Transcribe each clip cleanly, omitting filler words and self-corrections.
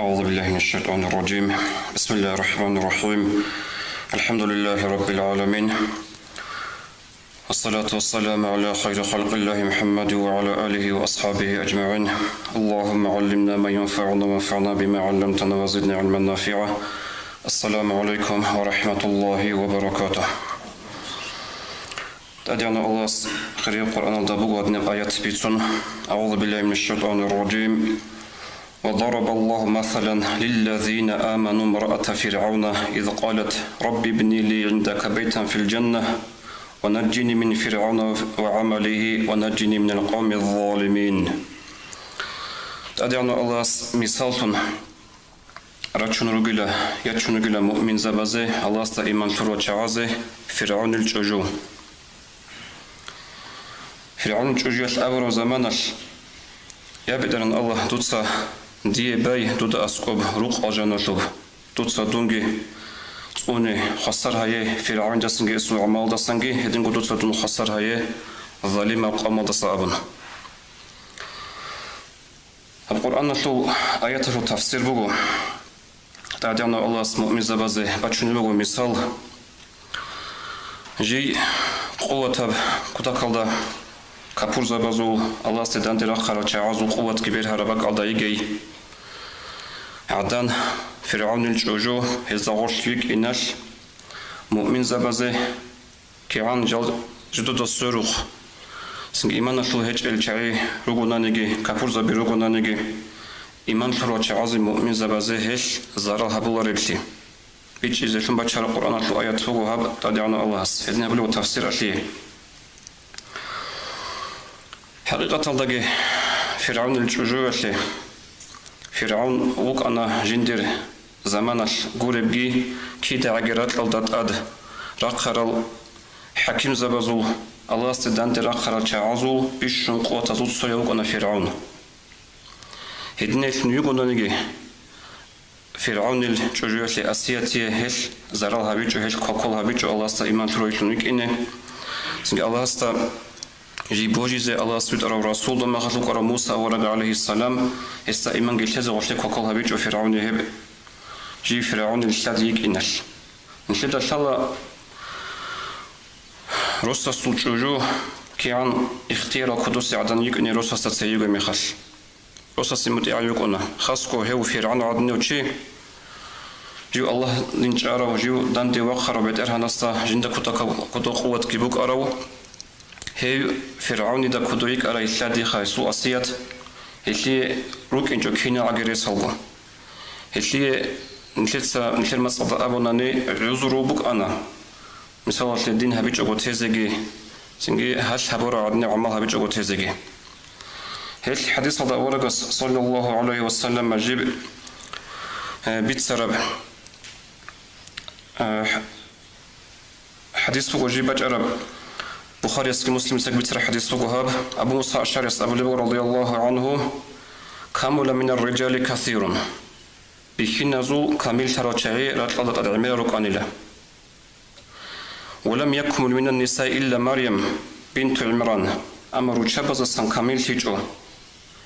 أعوذ بالله من الشيطان الرجيم. بسم الله الرحمن الرحيم. الحمد لله رب العالمين، والصلاة والسلام على خير خلق الله محمد وعلى آله وأصحابه أجمعين. اللهم علمنا ما ينفعنا وانفعنا بما علمتنا وزدنا علما نافعا. السلام عليكم ورحمة الله وبركاته. تدعنا الله خير القرآن الدبوغ ودنا آيات بيتون. أعوذ بالله من الشيطان الرجيم. وضرب الله مثلا للذين آمنوا امرأة فرعون إذ قالت رب ابن لي عندك بيتا في الجنة ونجني من فرعون وعمله ونجني من القوم الظالمين. تدعنا الله مثال رجل يتشنرجل مؤمن زبازه الله است إيمان فرو چعازه فرعون الجوجو فرعون الجوجو الأول زمانش يبدأن الله دوتسا دي باي دودا أسقب روق أجانلوب دوتسا دونجي توني خسر هاي فرعون دسنجي اسمه عمال دسنجي هدين دوتسا دون خسر هاي ظالم قام دسابن. القرآن لو آيات لو تفسير بقو تعدينا الله اسمه مزبازه بچوني بقو مثال جي قوة كتاكالدا كابور زبازو الله استدان درا خراچ عزو قوت كبير هربك علدايجي عدن فرعون الجوجو هزاغوشليك إناش مؤمن زبازه كيان جدو دستوروخ سنگ إيمان شلو هج الچاي روغونانيجي كابور زبي روغونانيجي إيمان خراچ عزو مؤمن زبازه هش زارال هبولار بلتي بيچ إزلون بچار قرآن شلو آيات سوغو هب تدعنا الله هست هدين هبولو تفسير أشليه حقيقة الله فرعون الجوجو فرعون وق أنا جندر زمانش غوربجي كي تعجرات للدات أد رخرال حكيم زبازول الله استدان رخرال شعازول بيشون قوة زود سيوق أنا فرعون هدنيت نيوغو نيجي فرعون الجوجو أسياتي هش زرال هبيجو هش كوكول هبيجو الله است إيمان ترويشونيك إنه سنج الله است جي بوجيزه الله سبحانه رسول الله مخلوق را موسى ورد عليه السلام است ایمان گلتز وشته کوکل هبیچ و فرعون هب جي فرعون الشديق انش نشد ان شاء الله روسا سوچوجو كيان اختيار قدوس عدن يكن روسا ستسيغ مخش روسا سمت يعيقنا خاصكو هو فرعون عدن وشي جو الله لنجارا وجو دندي وخر بدر هنستا جند كتو قوت كبوك ارو هي فرعون دا كدويك على الشادي خايسو أسيات اللي روك إنجو كينا عجريس الله اللي نشلت مسألة أبوناني عذرو بك أنا مثلا الدين هبيج أقول تزجي سنجي هش هبورا عدني عمال هبيج أقول تزجي هل حديث هذا ورقة صلى الله عليه وسلم مجيب بيت سرب حديث وجيب أجرب بخاري اسكي مسلم سكبت حديث وهاب أبو موسى الأشعري أبو لبر رضي الله عنه كامل من الرجال كثير بخنزو كامل تراجعي رتلت العمير ركانله ولم يكمل من النساء إلا مريم بنت عمران أمر شبز سن كامل تيجو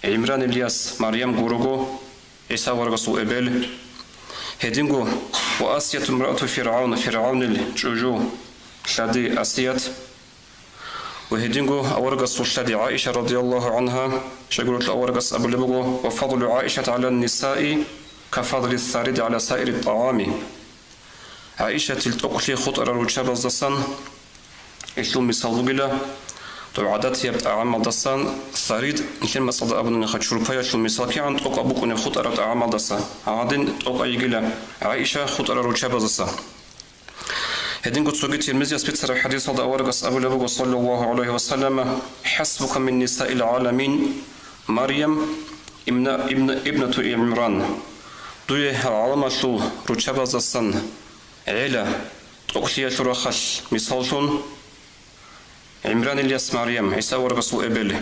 عمران الياس مريم غورغو عيسى ورغسو إبل هدينغو وآسية امرأة فرعون الجوجو شادي آسيات وهدينغو أورغس وشادي عائشة رضي الله عنها شقولت أورغس أبو لبغو وفضل عائشة على النساء كفضل الثارد على سائر الطعام عائشة تلتقلي خطر الرجاب الزسان إشلو مثال تو عادات يبت أعمال دسان ثارد نكين مصد أبو نخد شربايا شلو مثال كي عن توق أبوك خطر أعمال دسان عادين توق يقلا عائشة خطر الرجاب الزسان هدين قد سوقي ترمزي أسبت سرح حديث هذا أورغس أبو لبغو صلى الله عليه وسلم حسبك من نساء العالمين مريم ابنة عمران دوية العالم شو رجب زسن عيلة تقلية شرخش مثالشون عمران الياس مريم عيسى أورغس وإبل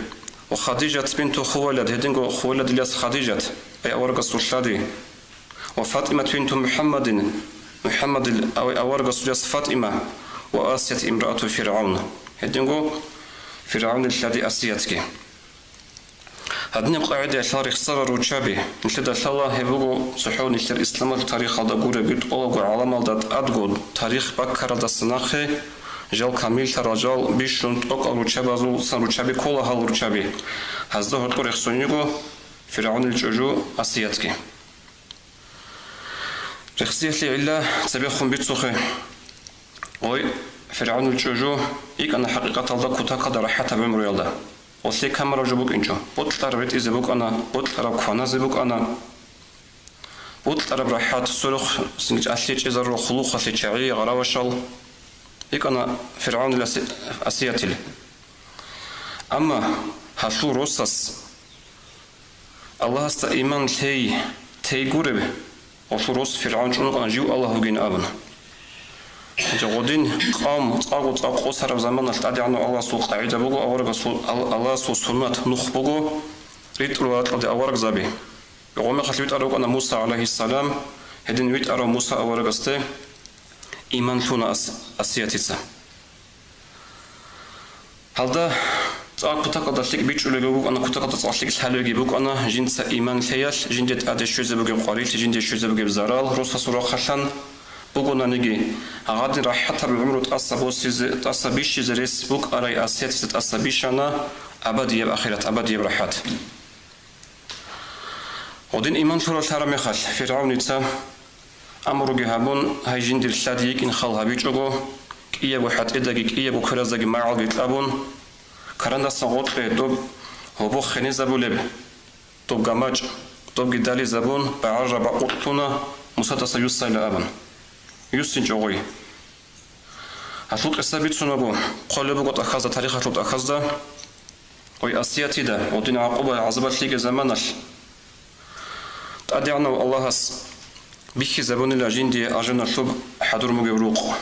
وخديجة بنت خوالد هدين قد خوالد الياس خديجة أي أورغس وشادي وفاطمة بنت محمد أورغس الياس فاطمة وآسية امرأة فرعون هدين قد فرعون الذي أسيتك هذني قاعدة شهر خسارة روشابي نشد الله هبوغو صحون نشتر إسلام التاريخ هذا قورة بيت أولغو علام الدات أدغو تاريخ بكر دا سناخي جال كامل تراجال بيشون توك روشابي زول سن روشابي كولا هال روشابي هزده هدكو رخصونيغو فرعون الجوجو أسياتكي رخصية لعلا تبيخون بيتسوخي وي فرعون الجوجو إيك أنا حقيقة الله كتا قدر حتى بمرو يالده وسلي كاميرا جبوك إنشو بطل تربيت إزبوك أنا بطل ترب خوانا زبوك أنا بطل ترب راحات سلوخ سنج أسليج إزر خلوق أسليج شعي غراوشال هيك أنا فرعون الأسياتي أما هشو روسس الله است إيمان تي قرب وشو روس فرعون شنو أنا جيو الله هجين أبنا جودين قام تاقو صار زمان التعدي عنه الله سو قاعدة بقو أورق الله سو سنة نخ بقو ريت روات قد أورق زبي يقوم خليت أروق أنا موسى عليه السلام هدين ويت أرو موسى أورق استه إيمان ثنا أسياتيسا هذا تاقو تقدر شيء بيجول بقو أنا كنت قدر شيء حلو بقو أنا جنس إيمان ثياش جندت أدي شو زبقو قاريل جندت شو زبقو بزرال روسا سورة خشان بقولنا نجي عادي راح حتى بالعمر تأصبيش زريس بوك أراي أسيات تأصبيش أنا أبدي بآخرة أبدي براحات ودين إيمان شو الحرام يخال فرعون يتسا أمرو جهابون هاي جند الشاديك إن خالها بيجوجو كيه واحد إداجي كيه بكرازة جماعة بيتلابون كرنا صوت دوب هو بخ خنيزة بولب دوب جماج دوب جدالي زبون بعرب قطنا مسدس يوصل لأبن يوسين جوي هتلوك السبيت سنبو قلبو قد أخذ تاريخ هتلوك أخذ وي أسياتي دا ودين عقوبة عزبات ليك زمانش تأديعنا الله هس بيكي زبون الأجين دي أجن الثوب حضور مجبروق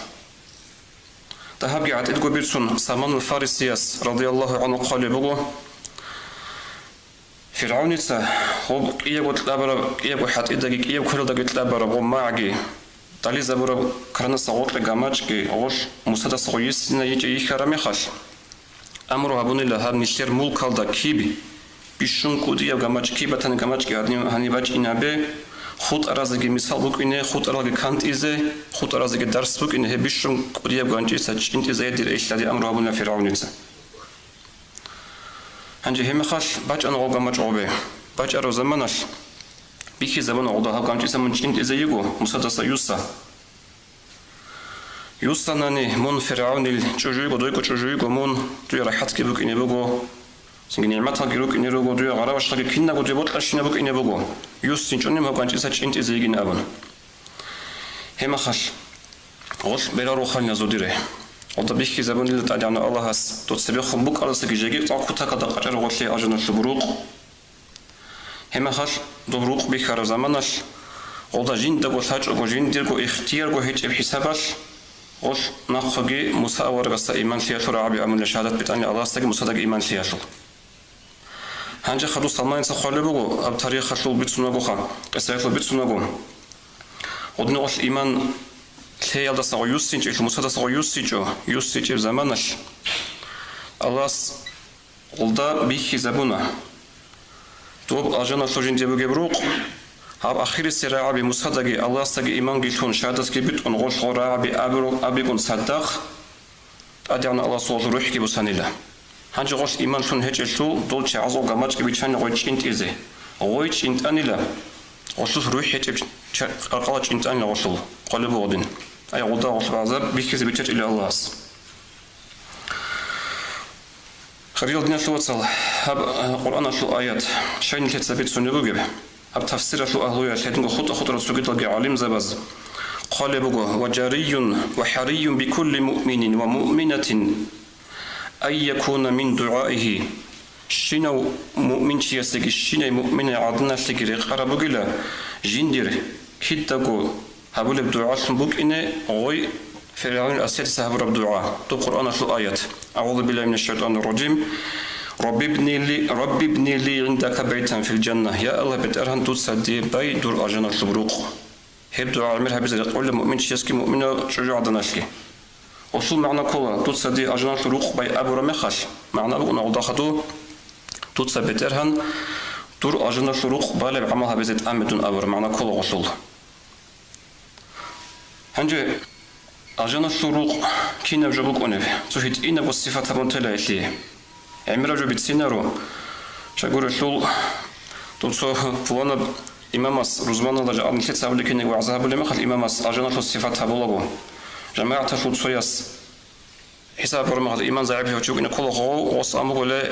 تهبقي عد إدقو بيرسون سامان الفارسياس رضي الله عنه قلبو فرعون يتسا هو إيقو تلابرا إيقو حد إدقي إيقو كل دقي تلابرا وماعقي تالي زبورة كرنا صوت لجامعك أوش مساعدة صغيرة نيجي يخرم يخش أمره هبوني لهذا نشتر مول كالدا كيبي بيشون كودي جامعك كيبة تاني جامعك هني باج إنابه خود أرازك مثال بوك إنه خود أرازك كانت إزاي خود أرازك درس بوك إنه بيشون كودي جامعك سج إنت إزاي دير إيش لدي أمره هبوني فرعون يتسا هنجي هم خش باج أنا جامعك عبه باج أرو زمانش بيكي زبان عوضها قامت يسمون جنت إزايقو مسادسة يوسا ناني من فرعون الجوجويقو دويقو جوجويقو من دوي راحت كيبوك إني بوغو سنجي نعمتها كيروك إني روغو دوي غراوش تاكي كينا دوي بوطلاشينا بوك إني بوغو يوس سنجوني ما قامت يسا جنت إزايقين أبن هما خش غش بلا روخان يزوديري وضا بيكي زبان اللي تعدي عنا الله هس دوت سبيخهم بوك أرسكي جاقيق تعقو تاكا دقاقر غوشي أجن الشبروق هما خش دبروق بيخار زمانش وضع جين دقو ثاج أو جين ديرقو اختيار قو هيج بحسابش وش ناخوغي موسى ورغستا إيمان فياشو رعبي أمون لشهادة بتاني الله استاقي موسى داق إيمان فياشو هانجا خدو سلمان سخوالي بغو أب تاريخ خشلو بيتسوناغو خا قسايخلو بيتسوناغو ودني غش إيمان ليال دا ساغو يوسينج إلو موسى دا ساغو يوسينج زمانش الله غلدا بيخي زبونا توب أجانا سوجين ديبوغي بروق هاب أخير السراعة بمصدقي الله استقي إيمان قلتون شهادة كبت ونغوش غراعة بأبيقون صدق أدعنا الله صوت روحك بسانيلا هنجي غوش إيمان شون هيج الشو دولتش عزو قاماتك بيشان غويتش انت إزي غويتش انت أنيلا غوشوس روح هيج أقالتش انت أنيلا غوشل قلبو غدين أي غدا غوش بعذاب بيكيز بيتش إلى الله خريل دينا شو وصل هاب قرآن شو آيات شاين كتسبيت سنبو جب هاب تفسير شو أهلويا شايتنغو خطرة سوقيت لقي عالم زباز قال بقى وجري وحري بكل مؤمن ومؤمنة أن يكون من دعائه شنو مؤمن شياسك شنو مؤمن عدنا شكري قربو جلا جندير كتاكو هابول بدعاء بوك إنه غوي فرعون أسير سهب رب دعاء تو قرآن شو آيات أعوذ بالله من الشيطان الرجيم رب ابني لي عندك بيتا في الجنة يا الله بترهن تصدي بي دور أجنة البروق هب دعاء عمرها بزر قول المؤمن شيسكي مؤمنة شجاع دناشكي وصول معنى كولا تصدي أجنة البروق بي أبو رمخش معنى بقول نعوض خطو توتسا بترهن دور أجنة شروق بالب عملها بزيت أمدون أبر معنا كل غسول هنجي أجنة شروق كينا بجبوك أنف تهيد إنا بالصفات بنتلا إليه عمرا جو بتسينارو شاقول شول توتسو فلانا إمامس روزمان الله جاء نتلت سأقول كني وعزها بلي مخل إمامس أجنة شو الصفات هبولغو جماعة شو تسويس حساب برمغ الإيمان زعيب يوتشوك إن كل غو وصامو لا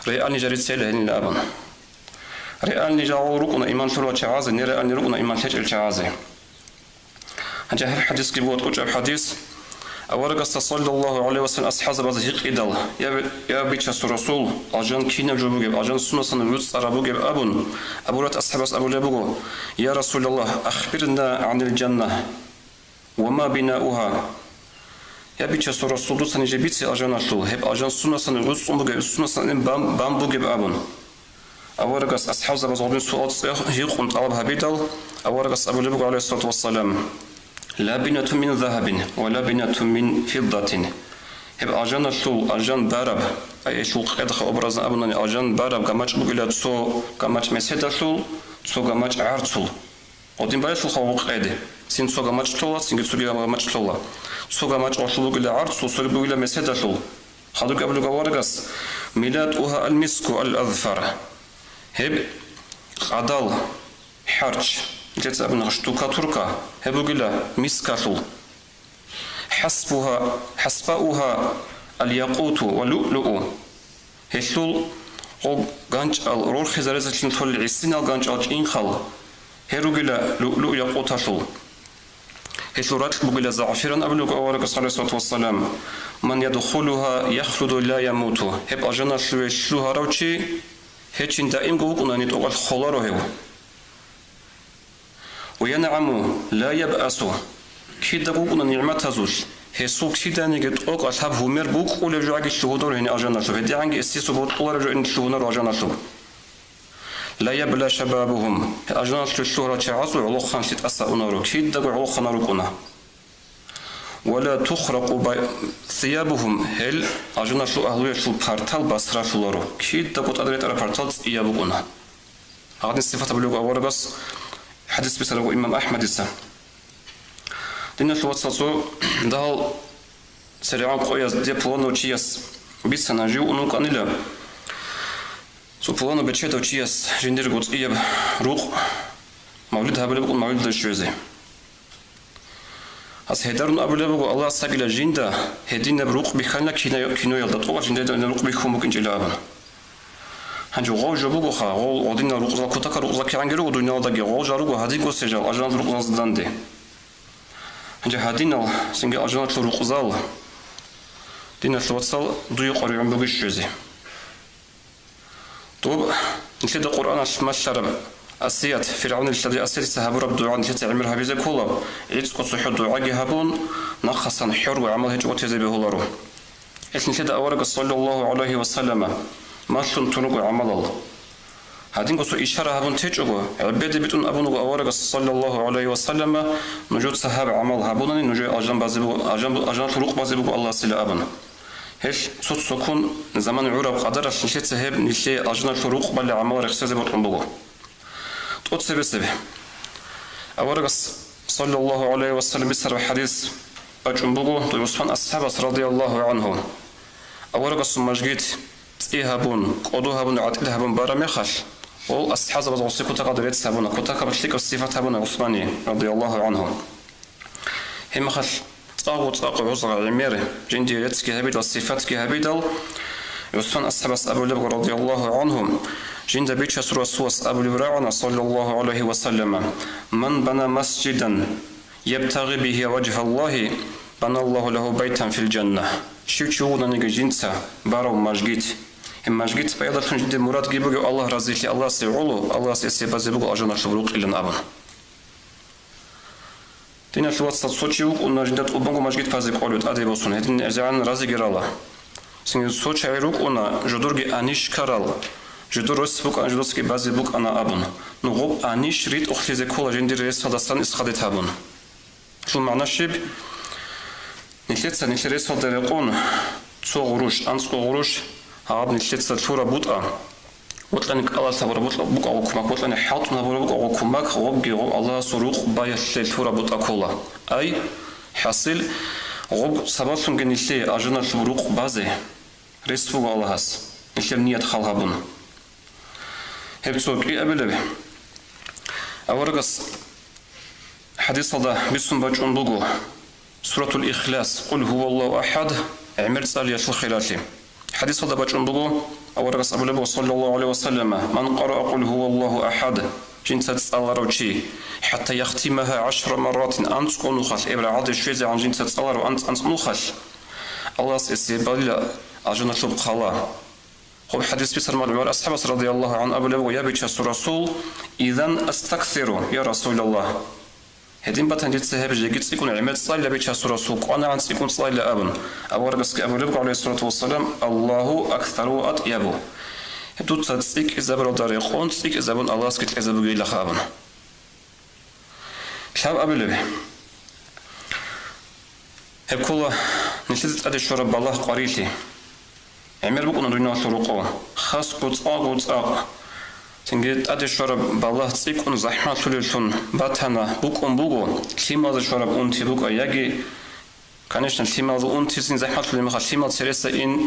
ريالني جريت سيله إن لابن ريالني جاو ركنا إيمان شلو تشعازي نريالني ركنا إيمان تشعل تشعازي هنجا حديث كيبوت وجه حديث أورق صلى الله عليه وسلم أصحاب بزهيق إدل يا بيتش الرسول أجن كينا جبوجب أجن سنة سنوات أربوجب أبورات أصحاب أبو جبوجو يا رسول الله أخبرنا عن الجنة وما بناؤها يا بيتش الرسول سنجي بيتش أجن أشلو هب أجن سنة سنوات سنوات سنة سنوات بامبوجب أبون أورق أصحاب بزهيق سؤال هيق ونطلبها بيدل أورق أبو جبوجو عليه الصلاة والسلام لا بنة من ذهب ولا بنة من فضة هب أجان شو أجان بارب أي شو قد خبرز أبناني أجان بارب كماش بقولة سو كماش مسيدا شو سو كماش عرض قديم بايش الخوق قاعدة سين سو كماش طولا سين سو كماش طولا سو كماش أشلو بقولة عرض سو بقولة مسيدا شو خدوك قبل جوارجس ميلادها المسك الأظفر هب قدال حرج جت أبنها شتوكاتوركا هبوجلا مسكاتو حسبها الياقوت واللؤلؤ هشول أو غانج الرول خزارة تنتول العسين الغانج إنخال هروجلا لؤلؤ ياقوتاشو هشورات بوجلا زعفران أبلغ أورك صلى الله عليه وسلم من يدخلها يخلد لا يموت هب أجنا شلوها روتشي هتشين دائم جوكنا نتوقع خلاره هو وينعم لا يبأس كيدا بوكنا نعمة زوج هسوق كيدا نيجت أوك أصحاب همير بوك ولا جاك الشهودور هنا أجانا شو بدي عنك استيسو بوت ولا جو إن الشهودور أجانا شو لا يبلى شبابهم أجانا شو الشهرة تعزو على خمسة أسا أنارو كيدا على خنارو كنا ولا تخرق ثيابهم هل أجانا شو أهلوية شو بارتال بسرا شو لارو كيدا بوت أدريت على بارتال إيابوكنا هذه الصفات بلوغ أورا بس حديث بسرعة إمام أحمد السلام دينا شو وصلوا دال سريعان قويس دي بلانو تشيس بيسنا جو أنو كانيلا سو بلانو بتشيتو تشيس جندير قط إياب روق مولد هبل بقول مولد الشوزي أس هدارن أبو لبقو الله سجل جندا هدينا بروق بخلنا كينو يلدا طوع جندا نروق بخو ممكن جلابنا هنجو غو جبوغو خا غو ودينا روقزا كوتاكا روقزا كيانجرو ودنيا داغي غو جاروغو هاديغو سجال اجان روقزا زداندي هنجو هادينا سينجا اجان روقزال دينا شوتسال دوي قريون بوغي شوزي طوب نتلد القرآن مشرب أسيات فرعون الذي أسيت سهب رب دعاء نتلد عمرها بيزي كولا عيدس قد صحو دعاء هابون نقصا حر وعمل هجو تيزي بهولارو نتلد أورق صلى الله عليه وسلم ماشون تنوغو عمل الله هادين قصو إشارة هابون تيجوغو عبادة بيتون أبونوغو أورغ صلى الله عليه وسلم نجود سهاب عمل هابوناني نجود أجان بازيبوغو أجان طرق بازيبوغو الله سيلا أبن هش صوت سكون زمان عرب قدر نشيت سهاب نشي أجان طرق بل عمل رخصة بطنبوغو تقول سبب أورغ صلى الله عليه وسلم بسر حديث بجنبوغو يوسفان أصحاب رضي الله عنهم أورغ سمجيت إيهابون قدوهابون عتيدهابون بارميخاش والأصحاب بزوسي كتا قدريت سابونا كتا كبشتك الصفات هابونا عثماني رضي الله عنهم هم خاش طاقو عزغ عمير جندي ريتسكي هبيد والصفات كي هبيدل يوسفان أصحاب أبو لبغ رضي الله عنهم جند بيتشس رسول أبو لبراعنا صلى الله عليه وسلم من بنى مسجدا يبتغي به وجه الله بنى الله له بيتا في الجنة شوچونا نيجي جنسا بارو ماجيت ماجيت بايدا تنجد مراد جيبو الله رزقي الله سيعلو الله سيبازيبو أجانا شبروق إلى أبن دينا شوات صوتشيوك ونجدت أبنغو ماجيت فازي قولت أدي بوسون هدين أزعان رزق الله سنجد صوتشيروك ونا جدورجي أنيش كارال جدور رسبوك أنجدوسكي بازيبوك أنا أبن نغوب أنيش ريت أختيزي كولا جندير رسالة إسخادت أبن شو معنى شيب نتلتسا نتلريسال دريقون تسو غروش أنسكو غروش هاب نتلتسا تورا بوطا وطلنك الله ثورة بقى وكمك وطلني حاط نبورة بقى وكمك وبقى الله سروق بايش للثورة بتأكلها أي حاصل وب سبب جنيشة أجنة سروق بازه رسفو الله هس نشر نية خالها بون هبتوك إيه أبلغ أورقص حديث هذا بسم بجون بقو سورة الإخلاص قل هو الله أحد عمر سال يشل خلاتي حديث هذا بجون بقو أورقص أبو لبو صلى الله عليه وسلم من قرأ قل هو الله أحد جنسة الله روشي حتى يختمها 10 مرات أنت قنوخل إبرا عاد شوية عن جنسة الله وأنت نوخل الله سيبالي أجنة شبخلا هو حديث بسر مال أصحاب رضي الله عن أبو لبو يبيش الرسول إذن أستكثروا يا رسول الله هدين باتن جيت سهب جيت سيكون عماد صلى لبيش الرسول وأنا عن سيكون صلى لأبن أبو رجس أبو لبو عليه الصلاة والسلام الله أكثر وأطيبه هدوت تصدق إذا برو طريقون تصدق إذا بن الله سكت إذا بقي لخابن شاب أبو لبو هب كله نشدت أدي شرب الله قريتي عمر بكون دوينا طرقه خاص قط تنجد أدي شرب بالله تسيكون زحمة تلتون باتنا بكون بوجو كلمة شرب أنتي بوجو يجي كانش كلمة أنتي سين زحمة تلتون كلمة سرسة إن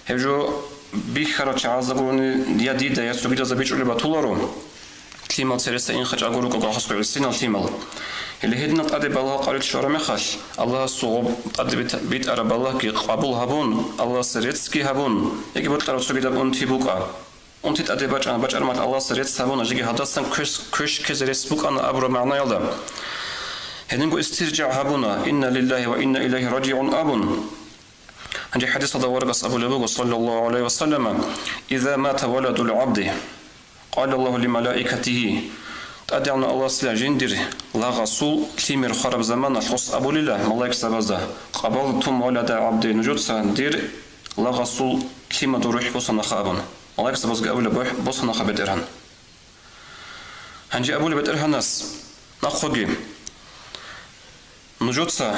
هجو بيخرج عزبوني ديادة يسوي زبيج ولا بطولارو كلمة سرسة إن خرج أقولك وقاص كعسين الكلمة اللي هدنا أدي بالله قريت شرب مخش الله صوب أدي بيت أرب الله كي قبول هبون الله سرتسكي هبون يجي بطلع تسوي دب أنتي بوجا أنت تأدي بجر مات الله سريت سبونا جيجي هذا كش كزريس بوك أنا أبرو معنا يلا هنقول استرجع هبونا إن لله وإن إليه راجعون أبون عندي حديث هذا ورقص أبو لبوغ صلى الله عليه وسلم إذا مات ولد العبد قال الله لملائكته تأدي عن الله سلا جندر لا غسول كلمر خرب زمان الخص أبو لله ملاك سبزة قبلتم ولد عبد نجود سندير لا غسول كلمة روح بصنا خابن الله يكسب بس قبل بوح بصنا خبر إرهن هنجي أبو لبيت إرهن ناس نخوجي نجودسا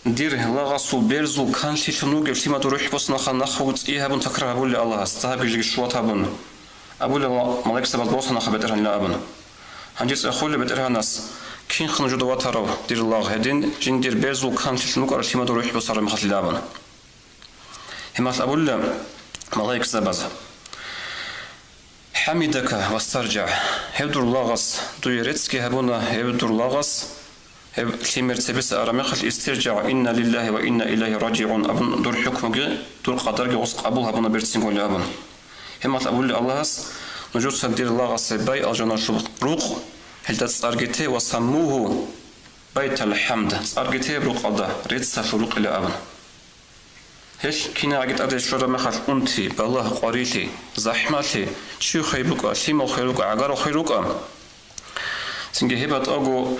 دير لا غسول بيرزو كان شيء شنو قبل شيء ما تروح بصنا خان نخوت إيه هبون تكره أبو لي الله استهاب يجي شوات هبون أبو لي الله يكسب بس بصنا خبر إرهن لا أبون هنجي أخو لبيت إرهن ناس كين خنجود واترو دير الله هدين جن دير بيرزو كان شيء شنو قبل شيء ما تروح بصنا مخاط لا أبون هم أبو لي الله يكسب بس حمدك واسترجع هبدر لاغس دويرتسكي هبونا هبدر لاغس هب كلمة تبس أرمخل استرجع إن لله وإن إليه راجعون أبن دور حكمك دور قدرك وسق أبوها أبونا بيرتسين قول أبن هم أقول الله نجود سدير لاغس باي أجنا شروق هل تسأرجته وسموه بيت الحمد تسأرجته بروق ريت سفروق إلى أبن هش كنا عقد أدي شورا مخال أنتي بالله قريتي زحمتي شو خيبك شيما خيرك عقار خيرك سنجي هبت أجو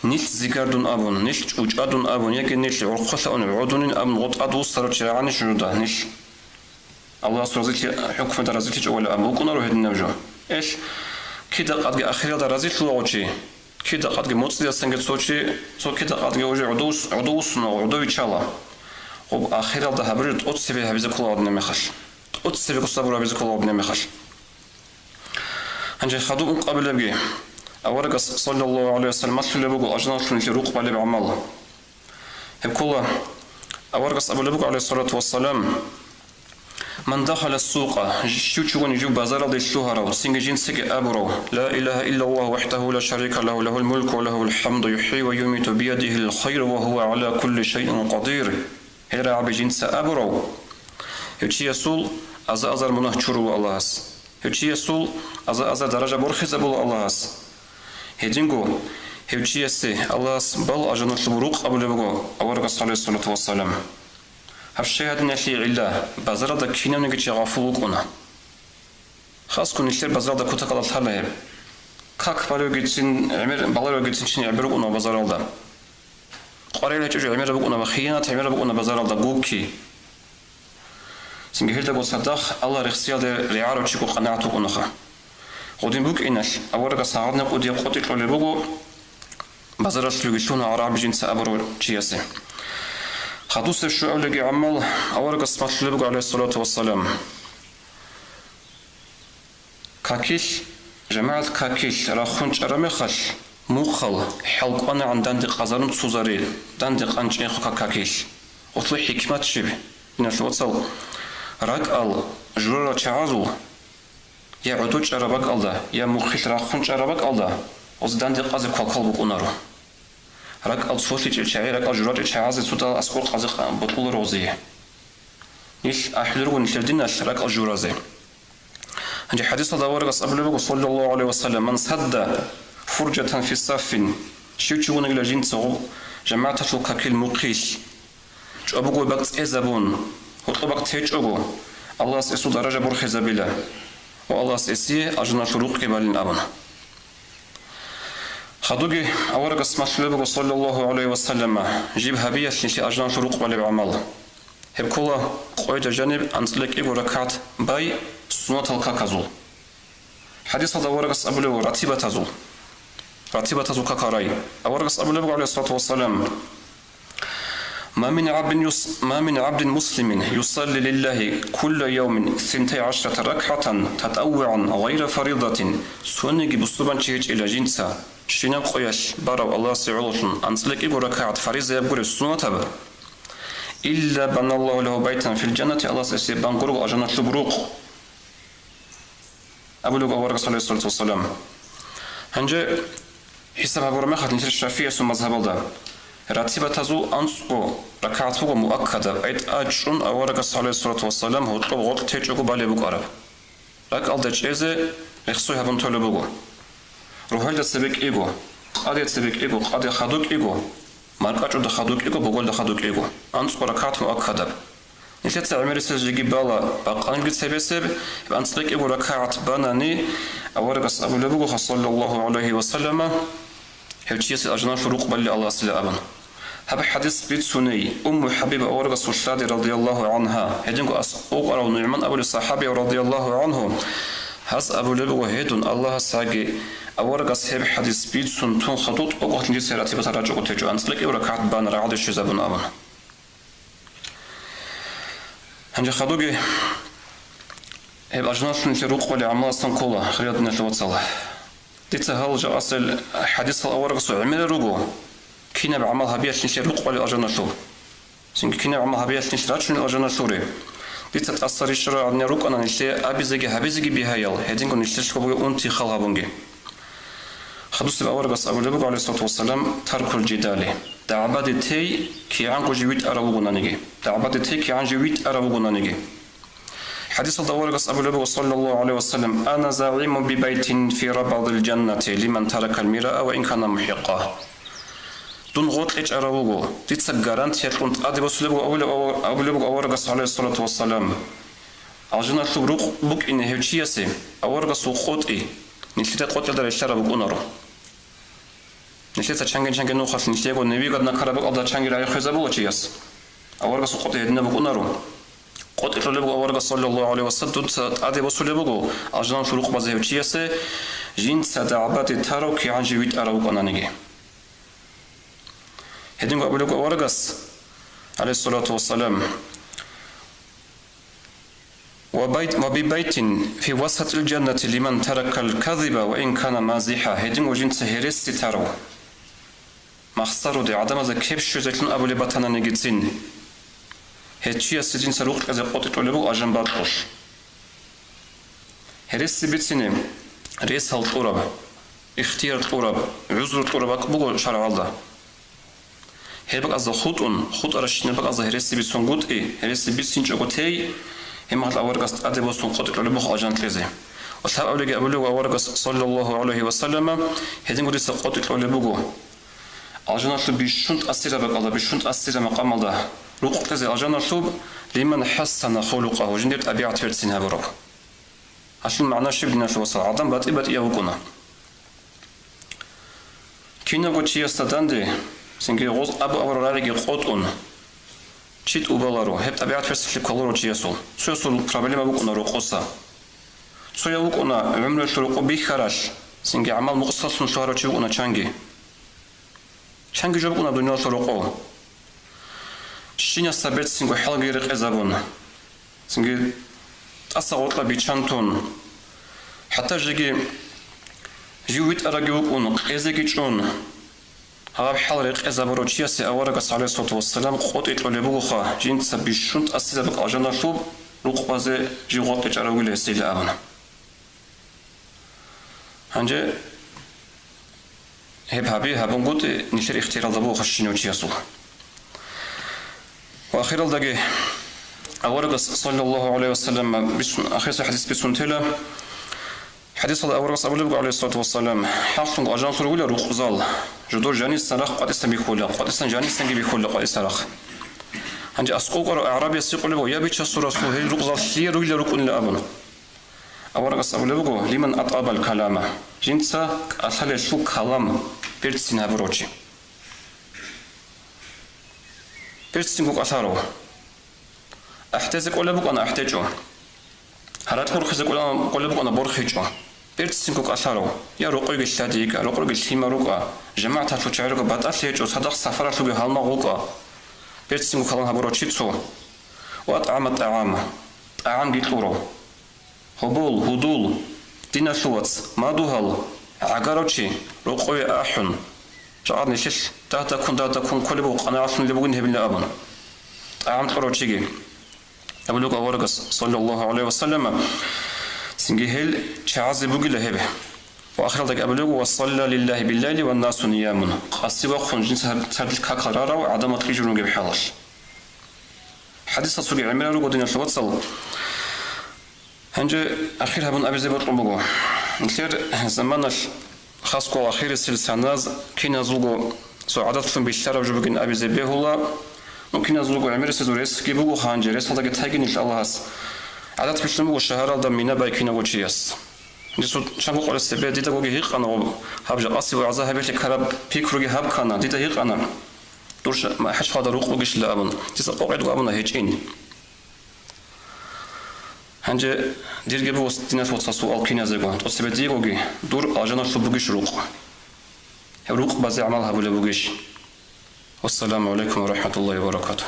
نيل زكاردون أبون نيل وجادون أبون يجي نيل ورقصة أن عودون أبون غط أدوس صارت شرعاني شنودا نيل الله سرزيت حكم درزيت أول أبو كنا روح النوجو إيش كده قد أخيرا درزيت لوجي كده قد موتسي سنجت سوتشي سو كده قد وجي عدوس عدو يشالا خب آخر ده هبرد أتصبح هبزة كل عدنا مخش أتصبح كسبورة هبزة كل عدنا مخش هنجي خدوم قبل بيجي أورق صلى الله عليه وسلم مثل لبوق أجناس من الروق بالي بعمله هب كله أورق أبو لبوق عليه الصلاة والسلام من دخل السوق شو يجوا بازار ذي الشهرة وسنجين سك أبرو لا إله إلا الله وحده لا شريك له له الملك وله الحمد يحيي ويميت بيده الخير وهو على كل شيء قدير هيرا عبي جنس أبرو هيتشي يسول أزار منه شرو الله هس هيتشي يسول أزار درجة برخز أبو الله هس هيدينغو هيتشي يسي الله هس بل أجنة البروق أبو لبغو أورق صلى الله عليه وسلم هالشيء هذا نحلي علا بازار دا كينا نجي غافلوك أنا خاص كون يشتري بازار دا كوتا قلت هلا كاك بالو جيتين عمر بالو جيتين شنو يعبروا أنا بازار دا قارئ له تجي عمر بقولنا بخيانة عمر بقولنا بازار دا جوكي سنجهل دا قصة داخ الله رخصيا دا رعارة تشيكو قناعتو قناخا قديم بوك إنش أورق ساعدنا قدي قطي اللي بقو بازار شلوجتونا عرب جنس أبرو جياسي خدوس الشعب اللي عمل أورق اسمه اللي بقو عليه الصلاة والسلام كاكيل جماعة كاكيل راخون شرمي خل موخل حلق أنا عن دندق قزارم سوزاري دندق أنش إخو كاكيل وطلع حكمة شبه نشوف وصل رجال جرورة شعازو يا عدود شربك الله يا مخيل راخون شربك الله وزدندق قزر كالقلب أنارو رجال صوتي تشعي رجال جرورة شعازي سودا أسقور قزر بطول روزي نيش أحلرو نشردين رجال جرازي عند حديث الدوار قصبله صلى الله عليه وسلم من سد فرجة في الصف شيوتشون إلى جنسه جماعة الكاكيل مقيش أبوه بقت إزابون وطبق تيج أبو الله سيسو درجة برخ زبيلة والله سيسي أجنا شروق قبل أبنا خدوجي أورق اسمه الله صلى الله عليه وسلم جيب هبية لشي أجنا شروق قبل بعمل هبكولا قويد جانب أنطلق إبو ركعت باي سنة الكاكازول حديث هذا ورقص أبو راتبة تزول كاكاراي ورقص أبو عليه الصلاة والسلام ما من عبد مسلم يصلي لله كل يوم 12 ركعة تطوعا غير فريضة سونيجي بسطبان تشيج إلى جنسا شينا قويش بارو الله سيعولشن أنطلق إبو ركعت فريضة يبقر السنة تبا إلا بنى الله له بيتا في الجنة الله سيبان قرق أجنة لبروق أبو لغة ورقة صلى الله عليه وسلم هنجي حساب أبو رمخة نتر الشافية ثم مذهب الله راتبة تزو أنسقو ركعت فوق مؤكدة أيد أجرون أو ورقة صلى الله عليه وسلم هو طلب غط تيجوكو بالي بوك عرب لك ألدى جيزة لخصوها بنتولو بوكو روحل دا سبك إيغو قادي تسبك إيغو قادي خادوك إيغو ماركاتشو دا خادوك إيغو بوغول دا خادوك إيغو أنسقو ركعت مؤكدة نتلت عمر سجي بالا باقان قد سبب بأنطلق إبو ركعت باناني أورقص أبو لبوغو صلى الله عليه وسلم هبتشيس الأجنان شروق بالي الله سلا أبن هذا حديث بيت سني حبيبة أورقص الشادي رضي الله عنها هدنكو أسقوق أو نعمان أبو الصحابي رضي الله عنه هز أبو لبوغو هيدون الله ساقي أورقص هب حديث بيت سنتون خطوط أقوات نجي سيراتي بتراجعو تجو أنطلق إبو ركعت بان رعاد الشزابون أبن هنجي خدوجي هب أجناس نشروق ولا عمال سنقولا خيرات نشوت صلاة تتهال جاء أصل حديث الأورق سو عمل رجو كنا بعمل هبيات نشروق ولا أجناس شو سين كنا بعمل هبيات نشرات شنو أجناس شوري تتأثر الشرع عن روق أنا نشتي أبي زجي بهايل هدين كن نشتري شو بقول أنتي خلها بونجي خدوس الأورق أبو لبق عليه الصلاة والسلام ترك الجدال دعبد تي كي عنكو جويت أروغنا نجي دعبد تي كي عن جويت أروغنا نجي حديث الدوار أبو لبق صلى الله عليه وسلم أنا زعيم ببيت في ربض الجنة لمن ترك المراء وإن كان محقا دون غوت إيش أروغو تتسجران تيتكون أدي أبو لبق أورق عليه الصلاة والسلام أجنا تبروق بك إن هيتشيسي أورق سوقوت إيه نشلت قوت يدري الشرب بقناره نشلت تشانجن نوخس نشلت النبي قد نكرب الله تشانجر على خزابه وشياس أورق سقط يدنا بقناره قوت يطلب أورق صلى الله عليه وسلم أدي وصل بقو أجنان شروق بزه وشياس جين سدعبات تارو كي عن جويت أراو قنانيجي هدين أبو لك أورقس عليه الصلاة والسلام وببيت في وسط الجنة لمن ترك الكذب وإن كان مازحا هدين وجين سهرس تارو مخسرو دي عدم ذا كيبش زيتون أبو لباتنا نجتين هتشي السجين سروق إذا قطت ولبو أجن باطوش هرس بيتسيني ريس الطرب اختيار الطرب عذر الطرب بقول شرع الله هيبقى أزا خط أرشين بقى أزا هرس بيتسون قط إيه هرس بيتسين جوتي هم هذا أورقس أدبوسون قطت ولبو أجن تلزي وثاب أبو لبو أورقس صلى الله عليه وسلم هدين قدس قطت ولبو أجنات بيشنت أسيرة بق الله بيشنت أسيرة مقام الله روق تزي أجنات لمن حسن خلقه جندت أبيعت فرسينها برب عشان معناه شيء بدنا شو وصل عدم بات يبقونا كنا قد شيء استداندي سنجي غوز أبو رارجي قطون شيت أبلارو هبت أبيعت فرسينها كلورو شيء سوسول كرابلي ما بقونا روقصا سو يبقونا عمر شروق بيخراش سنجي عمل مقصص شهر شيء چانجي چانگی جواب اونا دنیا سرقو شینیا سبت سینگو حلقی رق ازابون سینگی أصغر بیچانتون حتى جيجي جويت أراجوك أون إزاجيجون هاب حلرق إزابروتشيا سي أورغس عليه الصلاة والسلام قوت إتولبوخا جين تسبيشونت أسيزابك أجانا شوب رقبازي جيغوت إجارويل هسيلا أبنا هنجي هب هابي هابون قوت نشر اختيار الضبوخ الشينوتشيا سو وأخيرا دقي أورغس صلى الله عليه وسلم أخير حديث بسنتلا حديث الأورغس أبو عليه الصلاة والسلام حافظ أجان صرولة رقزال جدور جاني السرق قد استميخولا قد استن جاني استنجي بيخولا قد استرق عندي أسقوق أعرابي يسيقول له يا بيتش الصورة سوهي رقزال خير ولا ركن لأبنا أورغس أبو لمن أطاب الكلام جنسا أثال شو كلام بيرتسين بروتشي بيرتسين بوك أثارو أحتاجك ولا بوك أنا أحتاجه هرات خورخزك ولا بوك أنا برخيجه بيرتسينكوك أثارو يا رقوق الشاديك رقوق الثيما رقا جماعة تشعرك باتأثيج وصدق سفرات بهالما رقا بيرتسينكوك هلان هبرو تشيتسو وأطعام الطعام طعام جيتورو هبول هدول دينا شوات مادوهال عقاروتشي رقوي أحن جعل نشش تاتا كون كل بوق أنا عشان اللي بقول نهبين لأبن طعام قروتشيجي أبلوك أورغس صلى الله عليه وسلم سنجهل شعز بوجي لهبه وآخر ذلك أبلغ وصلى لله بالليل والناس نيام قاسي وخن جنس هذا كقرار وعدم تجرون بحالش حديث صلى عمران رجودين الوصل هنجي أخيرها من أبي زبر أمبو مثير زمان خاص كل أخير السلسلة كنا زوجو سعادة فم بيشترى وجبين أبي زبيه الله ممكن زوجو عمر سزوريس كيبوجو خانجر يصل ذلك تاجين إن شاء الله عادات بيشتمو والشهر هذا منا بايكينا وجياس ديسو شنو قول السبب ديتا وجه هيق أنا هبج قاسي وعزها بيت كرب فكرة هب كنا ديتا هيق أنا دورش ما حش هذا روق وجش لا أبن ديسا قاعد وأبنا هيجين هنجي دير جبوا ستينات وتصو ألكينا زجوا السبب دي وجه دور أجانا شو بوجش روق بعض أعمالها بولا بوجش والسلام عليكم ورحمة الله وبركاته.